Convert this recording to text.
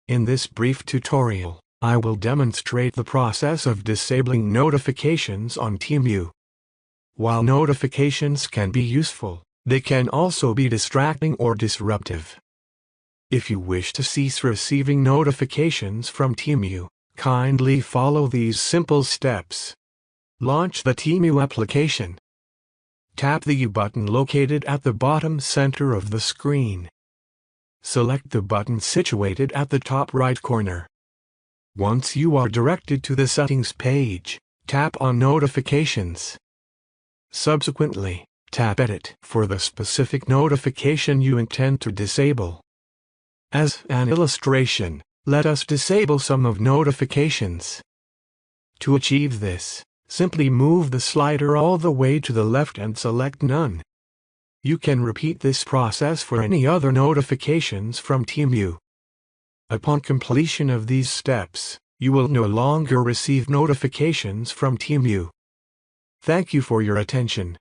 In this brief tutorial, I will demonstrate the process of disabling notifications on Temu. While notifications can be useful, they can also be distracting or disruptive. If you wish to cease receiving notifications from Temu, kindly follow these simple steps. Launch the Temu application. Tap the U button located at the bottom center of the screen. Select the button situated at the top right corner. Once you are directed to the settings page, tap on Notifications. Subsequently, tap Edit for the specific notification you intend to disable. As an illustration, let us disable some of notifications. To achieve this, simply move the slider all the way to the left and select None. You can repeat this process for any other notifications from Temu. Upon completion of these steps, you will no longer receive notifications from Temu. Thank you for your attention.